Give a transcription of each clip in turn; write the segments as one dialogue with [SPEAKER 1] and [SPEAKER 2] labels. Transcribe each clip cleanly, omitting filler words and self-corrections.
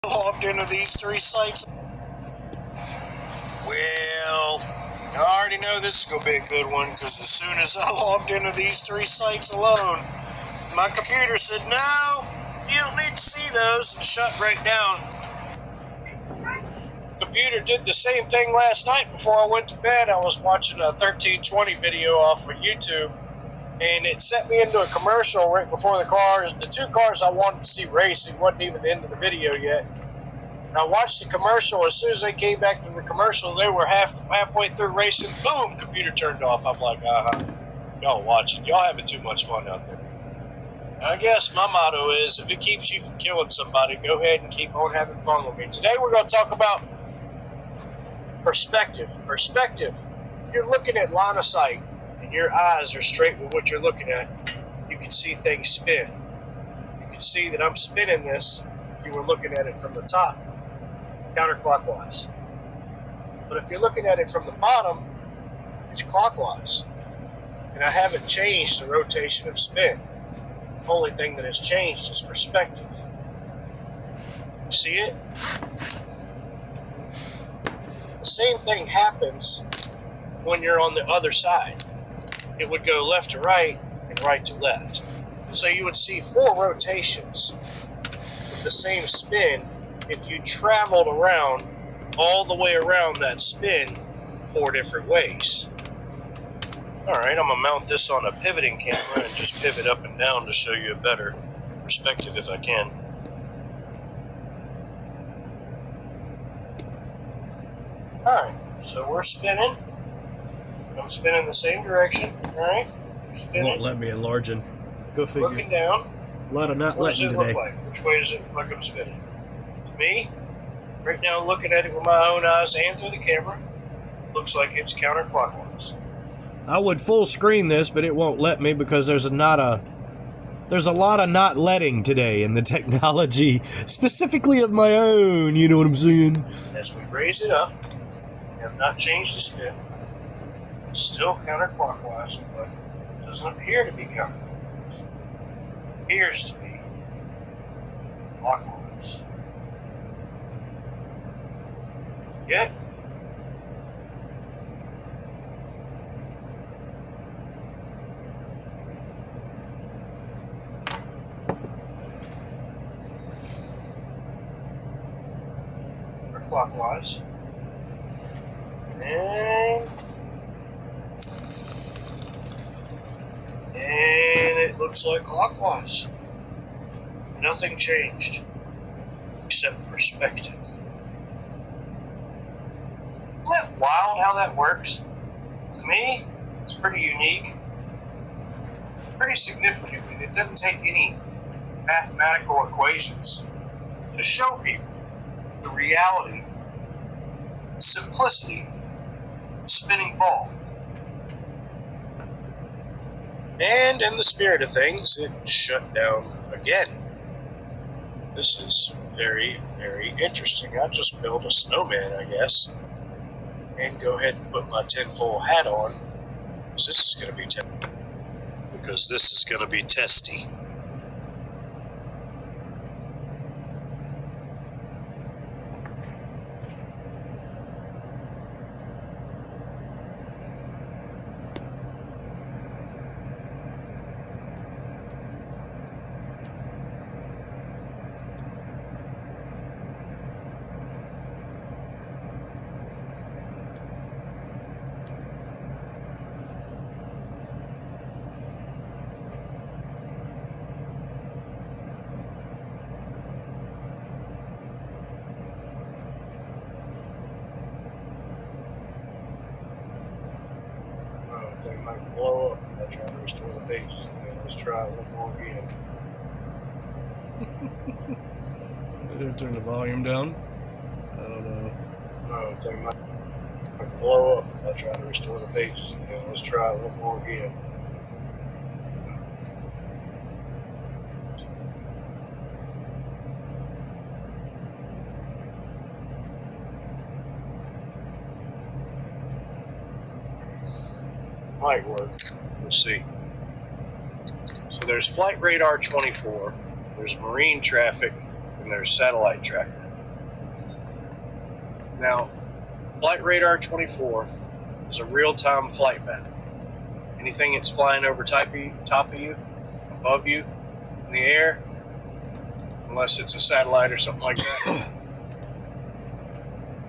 [SPEAKER 1] logged into these 3 sites. Well, I already know this is going to be a good one, because as soon as I logged into these 3 sites alone, my computer said, no, you don't need to see those, and shut right down. Computer did the same thing last night before I went to bed. I was watching a 1320 video off of YouTube, and it sent me into a commercial right before the 2 cars I wanted to see racing wasn't even into the video yet. And I watched the commercial. As soon as they came back to the commercial, they were halfway through racing. Boom, computer turned off. I'm like, y'all watching. Y'all having too much fun out there. I guess my motto is, if it keeps you from killing somebody, go ahead and keep on having fun with me. Today we're going to talk about perspective. Perspective. If you're looking at line of sight and your eyes are straight with what you're looking at, you can see things spin. You can see that I'm spinning this if you were looking at it from the top, counterclockwise. But if you're looking at it from the bottom, it's clockwise. And I haven't changed the rotation of spin. The only thing that has changed is perspective. You see it? The same thing happens when you're on the other side. It would go left to right and right to left. So you would see 4 rotations with the same spin if you traveled around all the way around that spin 4 different ways. Alright, I'm going to mount this on a pivoting camera and just pivot up and down to show you a better perspective if I can. Alright, so we're spinning. I'm spinning the same direction. Alright, spinning.
[SPEAKER 2] Won't let me enlarging. Go figure.
[SPEAKER 1] Looking down.
[SPEAKER 2] A lot of not
[SPEAKER 1] What does
[SPEAKER 2] letting
[SPEAKER 1] it
[SPEAKER 2] today.
[SPEAKER 1] look like? Which way does it look like I'm spinning? To me, right now looking at it with my own eyes and through the camera, looks like it's counterclockwise.
[SPEAKER 2] I would full screen this, but it won't let me because there's a lot of not letting today in the technology, specifically of my own, you know what I'm saying?
[SPEAKER 1] As we raise it up, we have not changed the spin. It's still counterclockwise, but it doesn't appear to be counterclockwise. It appears to be clockwise. Yeah. Clockwise. And it looks like clockwise. Nothing changed except perspective. Isn't that wild how that works? To me, it's pretty unique. Pretty significant. It doesn't take any mathematical equations to show people the reality, simplicity, spinning ball. And in the spirit of things, it shut down again. This is very, very interesting. I just built a snowman, I guess, and go ahead and put my tinfoil hat on, because this is going to be testy. They might blow up if I try to restore the page. Let's try it one more again.
[SPEAKER 2] Did it turn the volume down? I don't know.
[SPEAKER 1] No, they might blow up if I try to restore the pages. Let's try it one more again. Might work. We'll see. So there's Flight Radar 24, there's marine traffic, and there's satellite tracker. Now, Flight Radar 24 is a real-time flight map. Anything that's flying over top of you, above you, in the air, unless it's a satellite or something like that,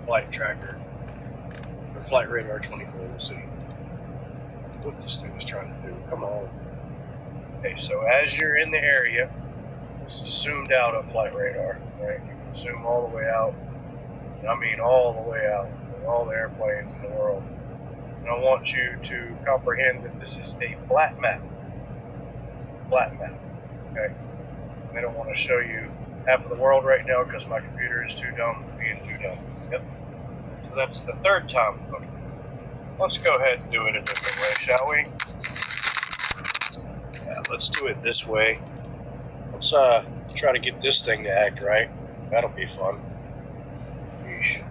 [SPEAKER 1] flight tracker, or Flight Radar 24 will see what this thing is trying to do. Come on. Okay, so as you're in the area, this is zoomed out of Flight Radar, right? You can zoom all the way out. I mean all the way out, with all the airplanes in the world. And I want you to comprehend that this is a flat map. Flat map, okay? I don't want to show you half of the world right now because my computer is too dumb for being too dumb. Yep. So that's the third time. Okay. Let's go ahead and do it a different way, shall we? Yeah, let's do it this way. Let's try to get this thing to act right. That'll be fun. Yeesh.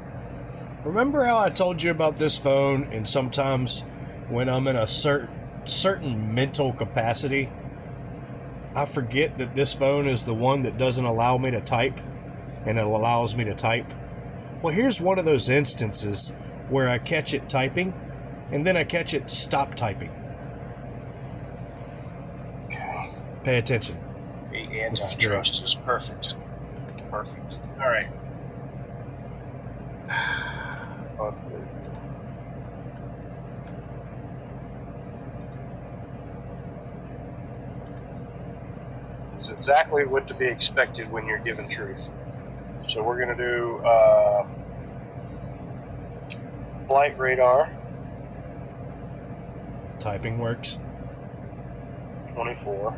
[SPEAKER 2] Remember how I told you about this phone, and sometimes when I'm in a certain mental capacity, I forget that this phone is the one that doesn't allow me to type, and it allows me to type. Well, here's one of those instances where I catch it typing, and then I catch it stop typing.
[SPEAKER 1] Okay.
[SPEAKER 2] Pay attention.
[SPEAKER 1] The antitrust is perfect. Perfect. All right. It's exactly what to be expected when you're given truth. So we're going to do Flight Radar
[SPEAKER 2] Typing works.
[SPEAKER 1] 24.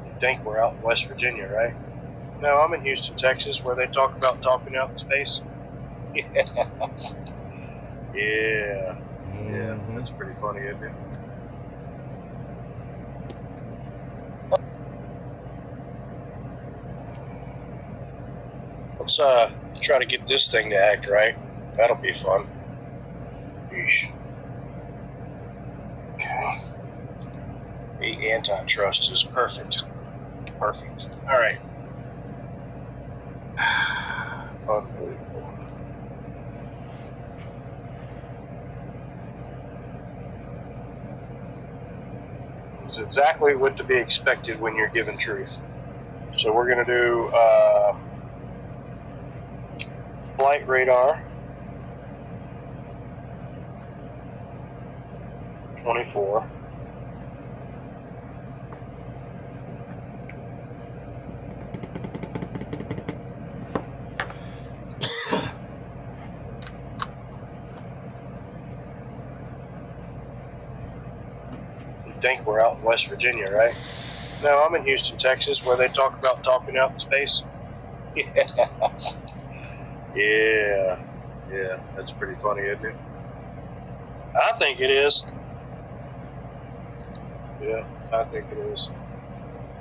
[SPEAKER 1] You think we're out in West Virginia, right? No, I'm in Houston, Texas, where they talk about talking out in space. Yeah. Yeah. Yeah, that's pretty funny, isn't it? Let's try to get this thing to act right. That'll be fun. Yeesh. Okay. The antitrust is perfect. Perfect. All right. Unbelievable. It's exactly what to be expected when you're given truth. So we're going to do Flight Radar 24. Think we're out in West Virginia, right? No, I'm in Houston, Texas, where they talk about talking out in space. Yeah. Yeah. Yeah, that's pretty funny, isn't it? I think it is. Yeah, I think it is.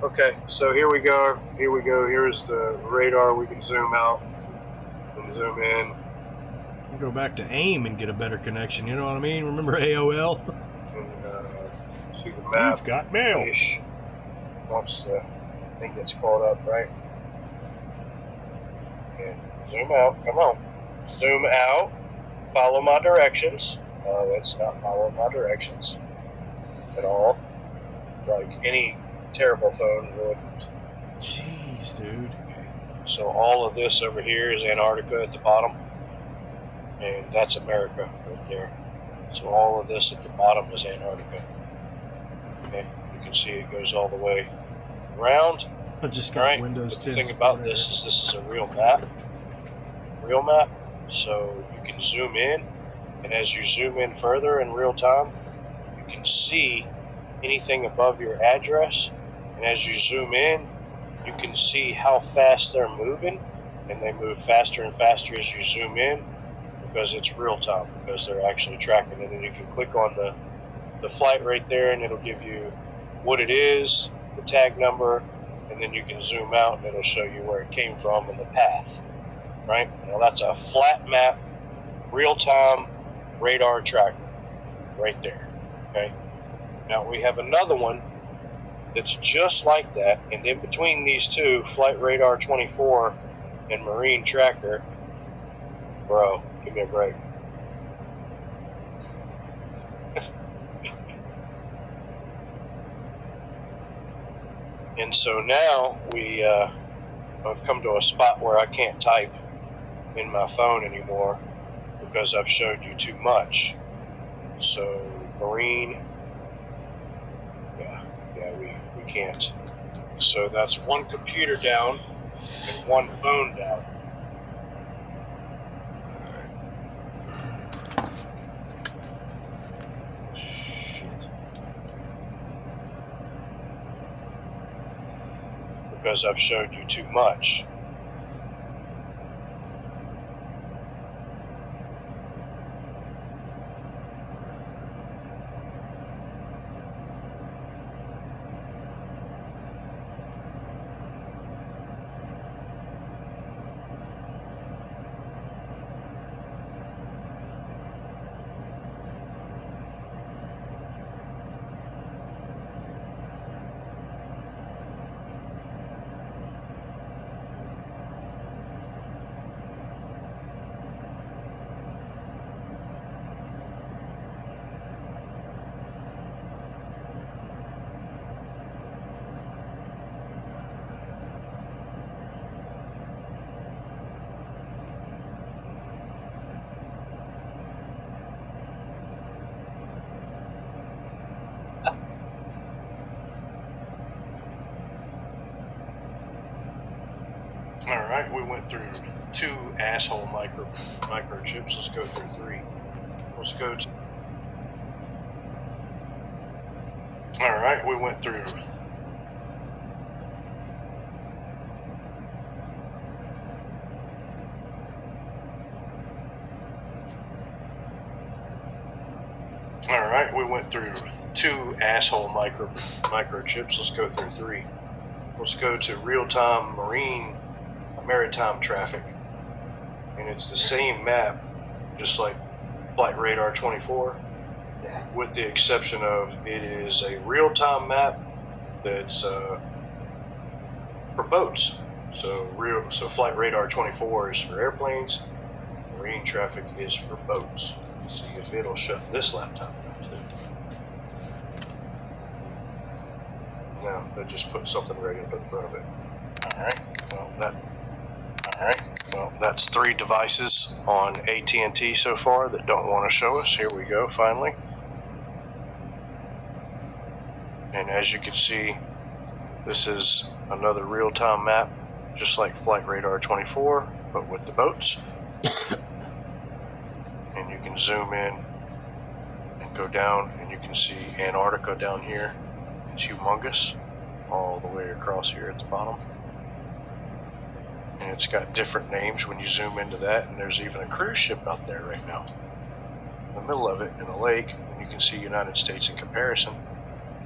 [SPEAKER 1] Okay, so here we go. Here we go. Here's the radar. We can zoom out and zoom in.
[SPEAKER 2] Go back to AIM and get a better connection. You know what I mean? Remember AOL?
[SPEAKER 1] And, see the map.
[SPEAKER 2] You've got mail.
[SPEAKER 1] Ish. Once the thing gets caught up, right? And zoom out. Come on. Zoom out. Follow my directions. Let's not follow my directions at all. Like any terrible phone would.
[SPEAKER 2] Jeez, dude.
[SPEAKER 1] So all of this over here is Antarctica at the bottom. And that's America right there. So all of this at the bottom is Antarctica. Okay, you can see it goes all the way around.
[SPEAKER 2] I just got Windows 10.
[SPEAKER 1] The thing about this is a real map. Real map. So you can zoom in, and as you zoom in further in real time, you can see anything above your address. And as you zoom in, you can see how fast they're moving, and they move faster and faster as you zoom in because it's real time, because they're actually tracking it. And you can click on the flight right there, and it'll give you what it is, the tag number, and then you can zoom out and it'll show you where it came from and the path, right? Now that's a flat map real-time radar tracker right there. Okay. Now we have another one that's just like that, and in between these two, Flight Radar 24 and Marine Tracker. Bro, give me a break. And so now I've come to a spot where I can't type in my phone anymore because I've showed you too much. So Marine, we can't. So that's one computer down and one phone down.
[SPEAKER 2] Shit.
[SPEAKER 1] Because I've showed you too much. Alright, we went through 2 asshole microchips. Let's go through 3. Let's go to... Alright, we went through... Alright, we went through 2 asshole microchips. Let's go through 3. Let's go to real-time maritime traffic, and it's the same map, just like Flight Radar 24, with the exception of it is a real-time map that's for boats. So Flight Radar 24 is for airplanes, marine traffic is for boats. Let's see if it'll shut this laptop down too. No, they just put something right up in front of it. Well, that's 3 devices on AT&T so far that don't want to show us. Here we go, finally. And as you can see, this is another real-time map, just like Flight Radar 24, but with the boats. And you can zoom in and go down, and you can see Antarctica down here. It's humongous, all the way across here at the bottom. And it's got different names when you zoom into that, and there's even a cruise ship out there right now in the middle of it in a lake, and you can see United States in comparison.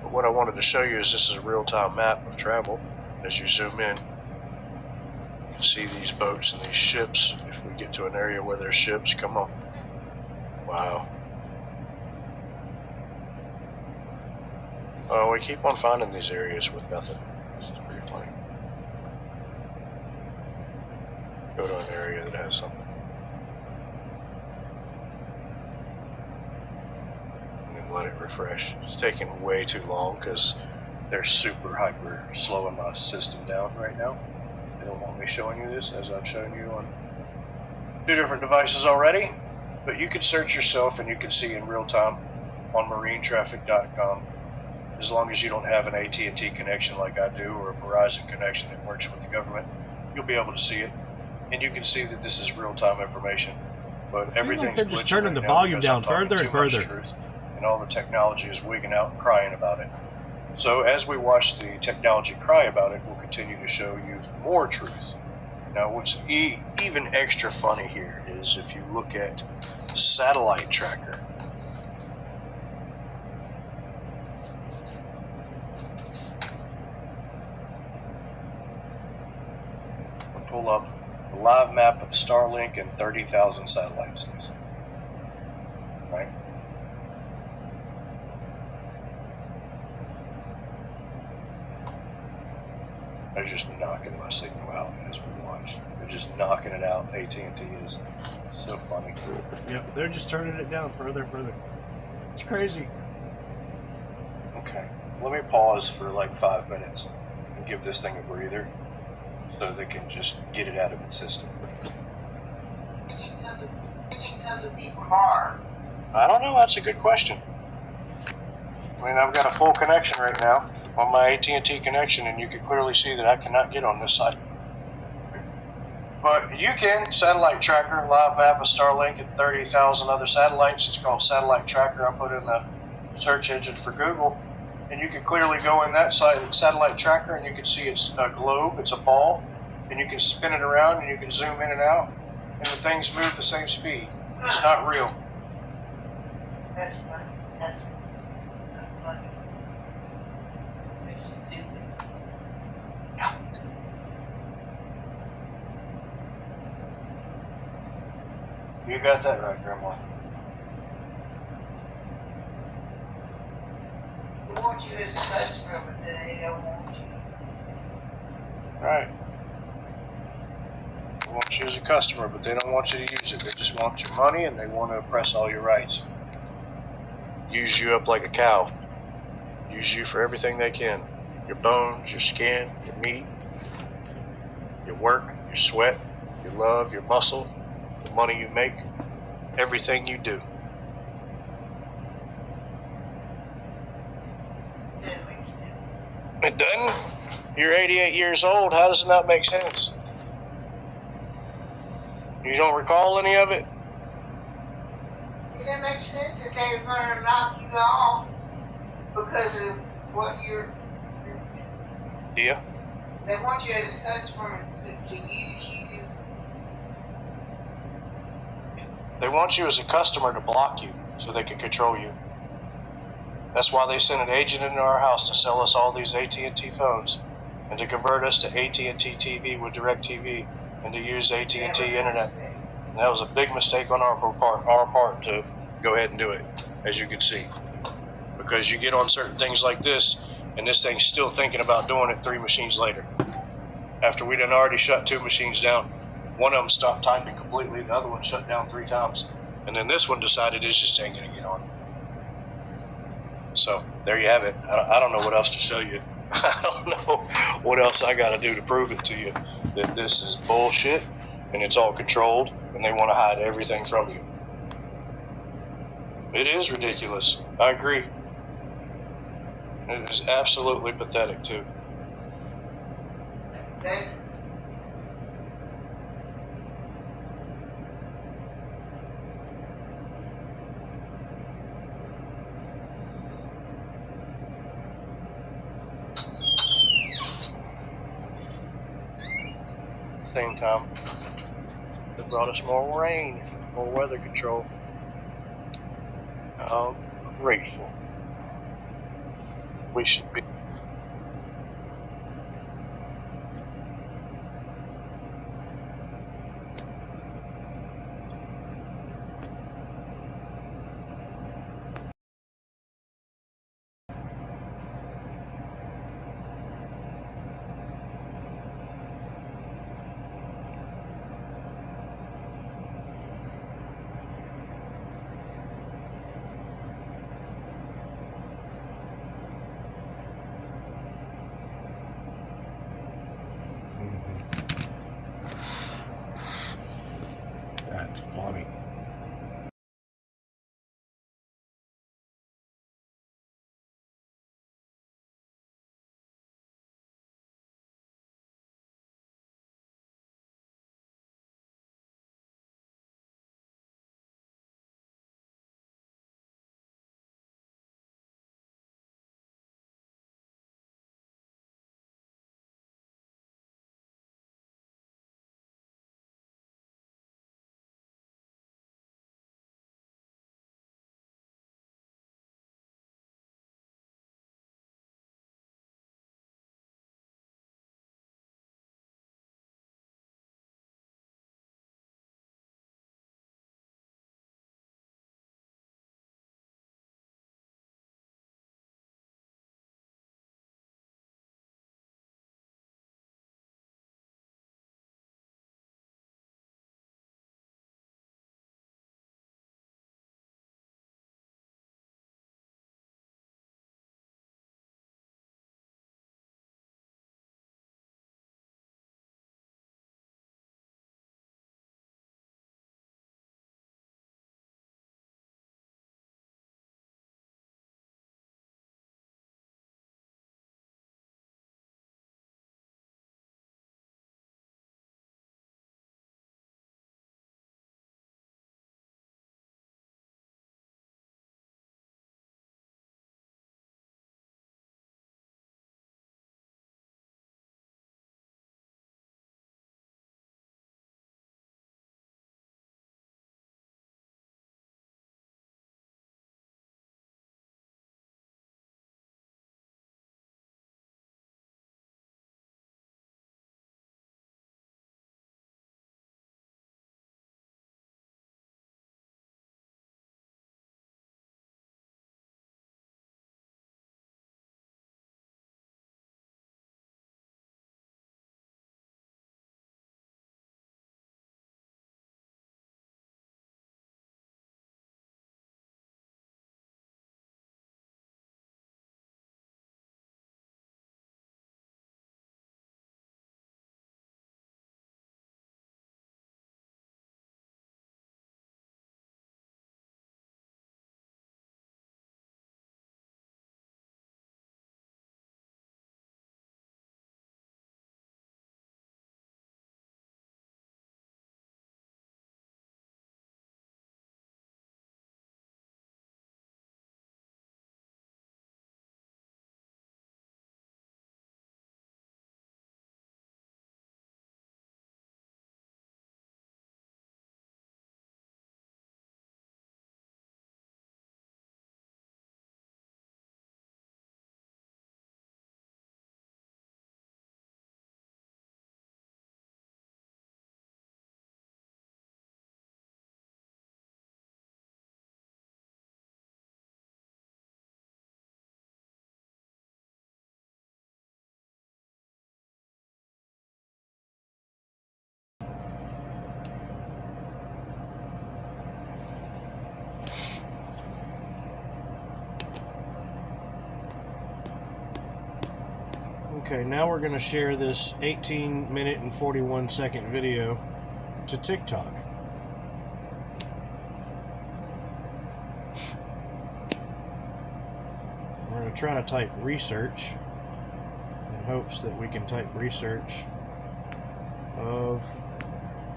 [SPEAKER 1] But what I wanted to show you is this is a real-time map of travel. As you zoom in, you can see these boats and these ships. If we get to an area where there's ships, come on. Wow. Oh, we keep on finding these areas with nothing. This is pretty funny. Go to an area that has something. And then let it refresh. It's taking way too long because they're super hyper slowing my system down right now. They don't want me showing you this as I've shown you on 2 different devices already. But you can search yourself and you can see in real time on marinetraffic.com. As long as you don't have an AT&T connection like I do, or a Verizon connection that works with the government, you'll be able to see it. And you can see that this is real-time information, but everything's
[SPEAKER 2] like they're just
[SPEAKER 1] glitching
[SPEAKER 2] turning
[SPEAKER 1] right
[SPEAKER 2] the
[SPEAKER 1] now
[SPEAKER 2] volume
[SPEAKER 1] because I'm
[SPEAKER 2] down further
[SPEAKER 1] talking
[SPEAKER 2] and
[SPEAKER 1] too much
[SPEAKER 2] further.
[SPEAKER 1] truth, and all the technology is wigging out and crying about it. So as we watch the technology cry about it, we'll continue to show you more truth. Now, what's even extra funny here is if you look at satellite tracker. We'll pull up a live map of Starlink and 30,000 satellites. They're just knocking my signal out as we watch. They're just knocking it out. AT&T is so funny.
[SPEAKER 2] Yep, they're just turning it down further and further. It's crazy.
[SPEAKER 1] Okay, let me pause for like 5 minutes and give this thing a breather so they can just get it out of its system. I don't know. That's a good question. I mean, I've got a full connection right now on my AT&T connection, and you can clearly see that I cannot get on this side. But you can. Satellite Tracker, Live Map of Starlink, and 30,000 other satellites. It's called Satellite Tracker. I put in the search engine for Google, and you can clearly go in that side, Satellite Tracker, and you can see it's a globe, it's a ball, and you can spin it around, and you can zoom in and out, and the things move the same speed. It's not real.
[SPEAKER 3] That's funny. That's funny. It's stupid.
[SPEAKER 1] You got that right, Grandma.
[SPEAKER 3] They want you as a customer, but then they don't want you.
[SPEAKER 1] Right. They want you as a customer, but they don't want you to use it. They just want your money, and they want to oppress all your rights. Use you up like a cow. Use you for everything they can. Your bones, your skin, your meat, your work, your sweat, your love, your muscle, the money you make, everything you do.
[SPEAKER 3] That makes sense.
[SPEAKER 1] It doesn't? You're 88 years old. How does it not make sense? You don't recall any of it?
[SPEAKER 3] It makes sense that they're going to knock you off because of what you're.
[SPEAKER 1] Yeah.
[SPEAKER 3] They want you as a customer to use you.
[SPEAKER 1] They want you as a customer to block you so they can control you. That's why they sent an agent into our house to sell us all these AT&T phones and to convert us to AT&T TV with DirecTV and to use AT&T internet. And that was a big mistake on our part to go ahead and do it, as you can see. Because you get on certain things like this, and this thing's still thinking about doing it 3 machines later. After we done already shut 2 machines down. One of them stopped typing completely, the other one shut down 3 times. And then this one decided it's just ain't gonna get on. So, there you have it. I don't know what else to show you. I don't know what else I gotta do to prove it to you that this is bullshit, and it's all controlled, and they wanna hide everything from you. It is ridiculous. I agree. It is absolutely pathetic, too.
[SPEAKER 3] They,
[SPEAKER 1] Same time, they brought us more rain, more weather control. I'm grateful. We should be.
[SPEAKER 2] Okay, now we're going to share this 18-minute and 41-second video to TikTok. We're going to try to type research in hopes that we can type research of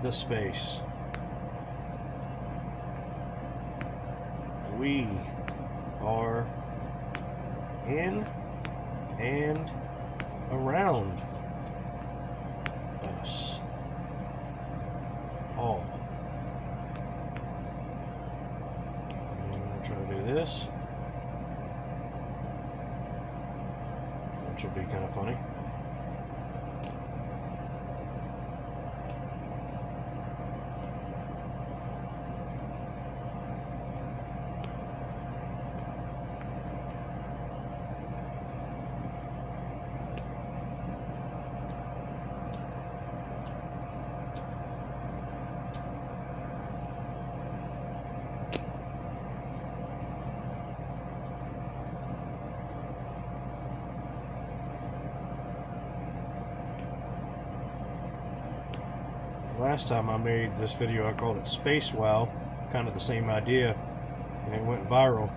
[SPEAKER 2] the space. We are in and around us all. And I'm going to try to do this, which will be kind of funny. Last time I made this video, I called it Space Wow, kind of the same idea, and it went viral.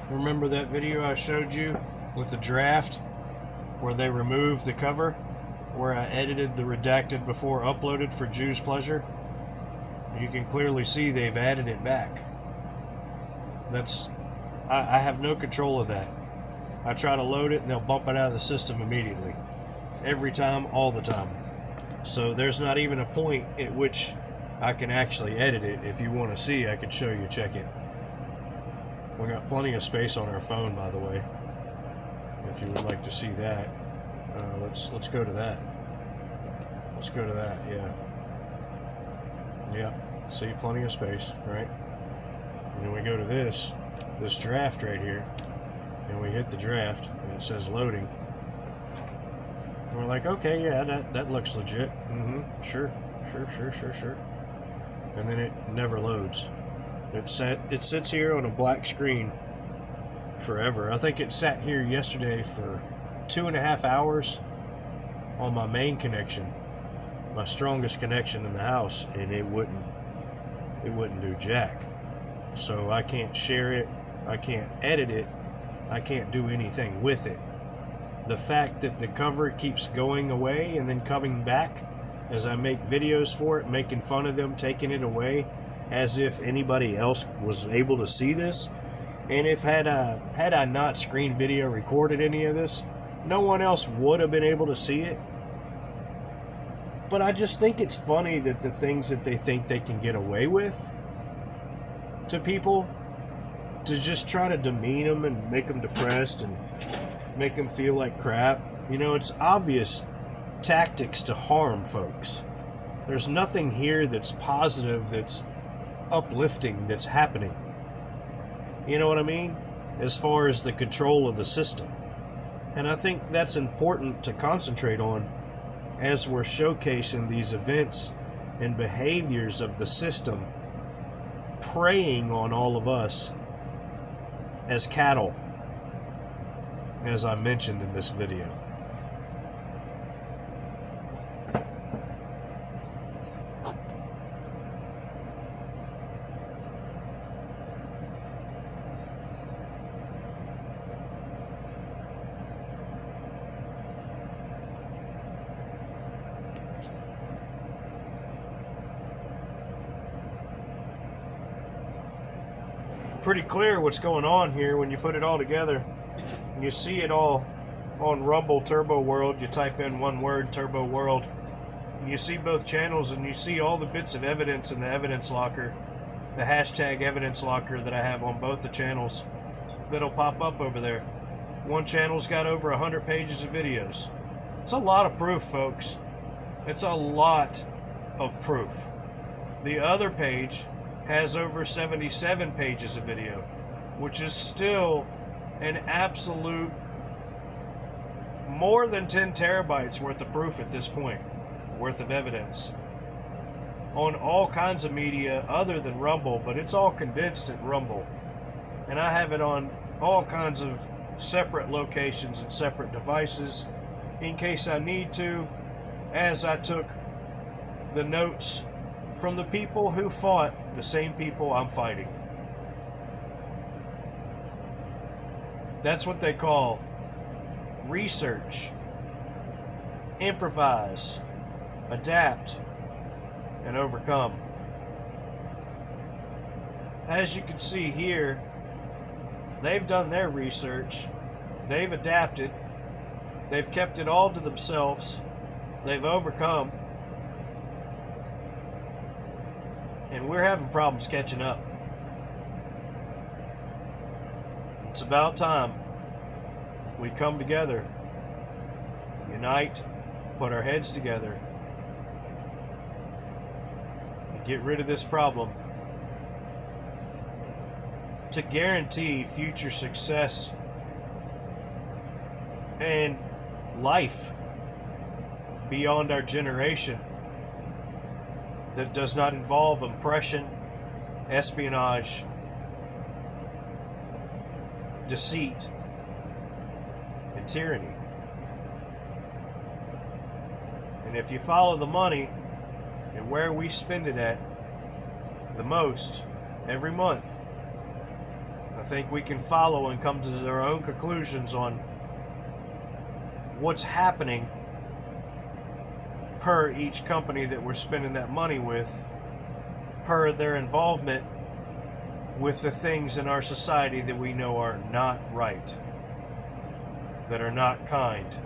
[SPEAKER 2] Remember that video I showed you with the draft where they removed the cover, where I edited the redacted before uploaded for Jew's pleasure? You can clearly see they've added it back. I have no control of that. I try to load it and they'll bump it out of the system immediately. Every time, all the time. So there's not even a point at which I can actually edit it. If you want to see, I could show you, check it. We got plenty of space on our phone, by the way. If you would like to see that, let's go to that. Let's go to that. Yeah. Yeah. See, plenty of space, right? And then we go to this draft right here, and we hit the draft, and it says loading. And we're like, okay, yeah, that looks legit. Sure. And then it never loads. It sits here on a black screen forever. I think it sat here yesterday for 2.5 hours on my main connection, my strongest connection in the house, and it wouldn't do jack. So I can't share it, I can't edit it, I can't do anything with it. The fact that the cover keeps going away and then coming back as I make videos for it, making fun of them taking it away, as if anybody else was able to see this. And if had I not screen video recorded any of this, no one else would have been able to see it. But I just think it's funny that the things that they think they can get away with to people, to just try to demean them and make them depressed and make them feel like crap. You know, it's obvious tactics to harm folks. There's nothing here that's positive, that's uplifting, that's happening. You know what I mean? As far as the control of the system. And I think that's important to concentrate on as we're showcasing these events and behaviors of the system preying on all of us as cattle, as I mentioned in this video. pretty clear what's going on here when you put it all together. And you see it all on Rumble Turbo World. You type in one word, Turbo World, and you see both channels, and you see all the bits of evidence in the evidence locker, the hashtag evidence locker that I have on both the channels that'll pop up over there. One channel's got over 100 pages of videos. It's a lot of proof, folks. It's a lot of proof. The other page has over 77 pages of video, which is still an absolute more than 10 terabytes worth of proof at this point, worth of evidence on all kinds of media other than Rumble, but it's all condensed at Rumble. And I have it on all kinds of separate locations and separate devices in case I need to, as I took the notes from the people who fought the same people I'm fighting. That's what they call research, improvise, adapt, and overcome. As you can see here, they've done their research, they've adapted, they've kept it all to themselves, they've overcome, and we're having problems catching up. It's about time we come together, unite, put our heads together, and get rid of this problem to guarantee future success and life beyond our generation that does not involve oppression, espionage, deceit, and tyranny. And if you follow the money and where we spend it at the most every month, I think we can follow and come to our own conclusions on what's happening per each company that we're spending that money with, per their involvement with the things in our society that we know are not right, that are not kind,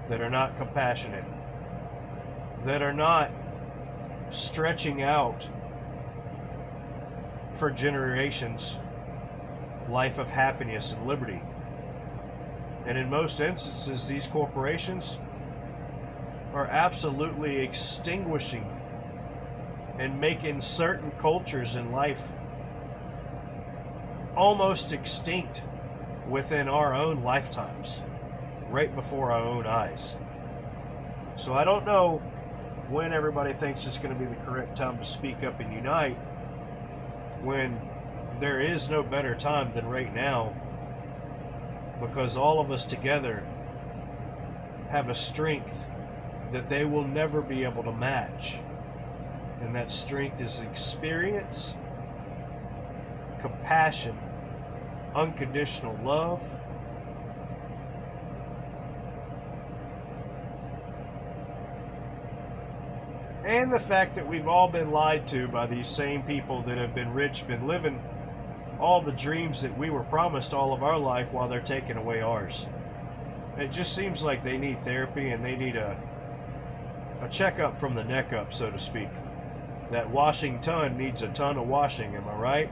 [SPEAKER 2] that are not compassionate, that are not stretching out for generations life of happiness and liberty. And in most instances, these corporations are absolutely extinguishing and making certain cultures in life almost extinct within our own lifetimes, right before our own eyes. So I don't know when everybody thinks it's going to be the correct time to speak up and unite, when there is no better time than right now, because all of us together have a strength that they will never be able to match. And that strength is experience, compassion, unconditional love, and the fact that we've all been lied to by these same people that have been rich, been living all the dreams that we were promised all of our life while they're taking away ours. It just seems like they need therapy and they need a checkup from the neck up, so to speak. That Washington needs a ton of washing, am I right?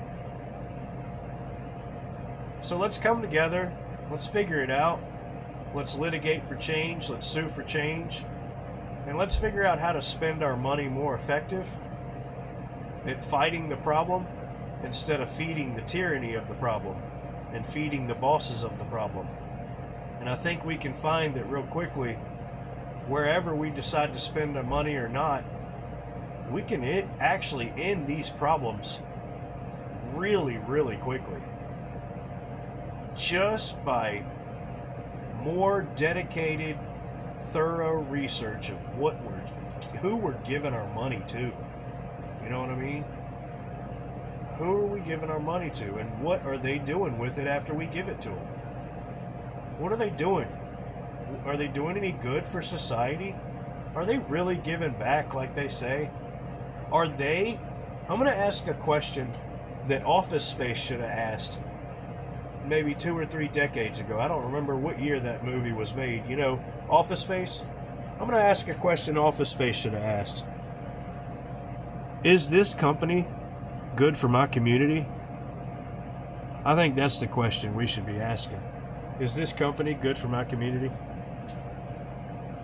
[SPEAKER 2] So let's come together, let's figure it out, let's litigate for change, let's sue for change, and let's figure out how to spend our money more effective at fighting the problem instead of feeding the tyranny of the problem and feeding the bosses of the problem. And I think we can find that real quickly, wherever we decide to spend our money or not, we can actually end these problems really, really quickly. Just by more dedicated, thorough research of who we're giving our money to. You know what I mean? Who are we giving our money to, and what are they doing with it after we give it to them? What are they doing? Are they doing any good for society? Are they really giving back like they say? Are they? I'm going to ask a question that Office Space should have asked maybe 2 or 3 decades ago. I don't remember what year that movie was made. You know, Office Space? I'm going to ask a question Office Space should have asked. Is this company good for my community? I think that's the question we should be asking. Is this company good for my community?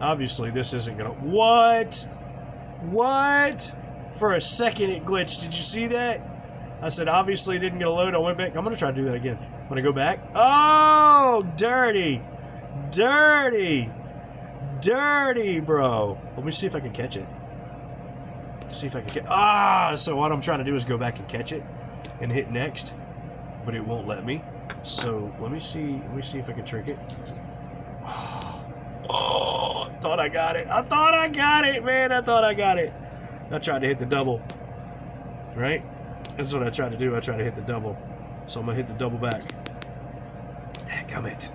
[SPEAKER 2] Obviously, this isn't going to... What? What? For a second, it glitched. Did you see that? I said, obviously, it didn't get a load. I went back. I'm going to try to do that again. I'm going to go back. Oh, dirty. Dirty. Dirty, bro. Let me see if I can catch it. See if I can catch... so what I'm trying to do is go back and catch it and hit next, but it won't let me. So let me see if I can trick it. Oh, I thought I got it. I thought I got it, man. I thought I got it. I tried to hit the double. Right? That's what I tried to do. I tried to hit the double. So I'm going to hit the double back. Dadgummit.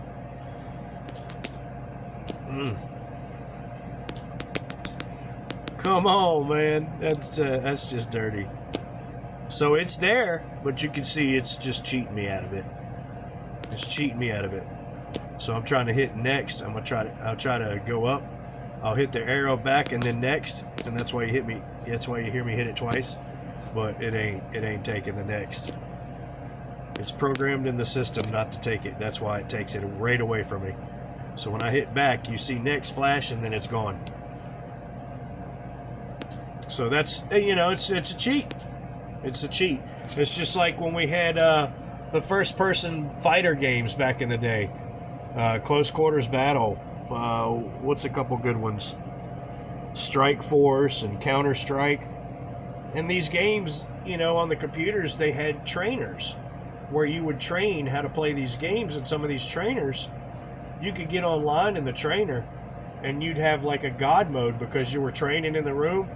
[SPEAKER 2] Come on, man. That's just dirty. So it's there, but you can see it's just cheating me out of it. It's cheating me out of it. So I'm trying to hit next. I'll try to go up. I'll hit the arrow back and then next, and that's why you hit me. That's why you hear me hit it twice. But it ain't taking the next. It's programmed in the system not to take it. That's why it takes it right away from me. So when I hit back, you see next flash and then it's gone. So that's, it's a cheat. It's a cheat. It's just like when we had the first-person fighter games back in the day. Close Quarters Battle. What's a couple good ones? Strike Force and Counter-Strike. And these games, on the computers, they had trainers where you would train how to play these games. And some of these trainers, you could get online in the trainer and you'd have like a god mode because you were training in the room.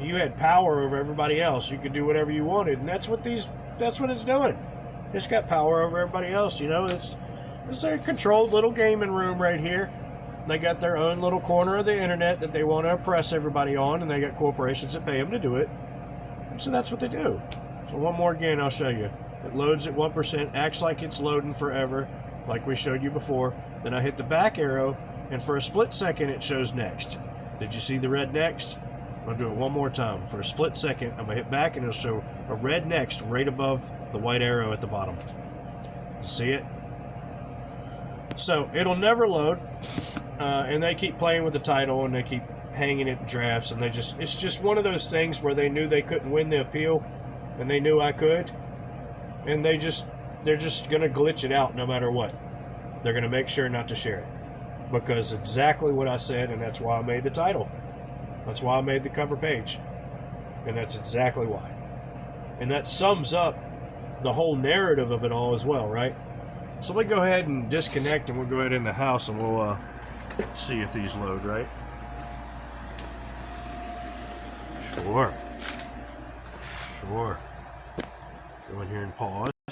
[SPEAKER 2] You had power over everybody else. You could do whatever you wanted, and that's what it's doing. It's got power over everybody else. It's a controlled little gaming room right here. They got their own little corner of the internet that they want to oppress everybody on, and they got corporations that pay them to do it. And so that's what they do. So one more again, I'll show you. It loads at 1%, acts like it's loading forever, like we showed you before. Then I hit the back arrow, and for a split second, it shows next. Did you see the red next? I'm going to do it one more time. For a split second, I'm going to hit back, and it'll show a red next right above the white arrow at the bottom. See it? So it'll never load, and they keep playing with the title, and they keep hanging it in drafts, and it's just one of those things where they knew they couldn't win the appeal, and they knew I could, and they're just going to glitch it out no matter what. They're going to make sure not to share it, because exactly what I said, and that's why I made the title. That's why I made the cover page. And that's exactly why. And that sums up the whole narrative of it all as well, right? So let me go ahead and disconnect, and we'll go ahead in the house and we'll see if these load, right? Sure. Go in here and pause.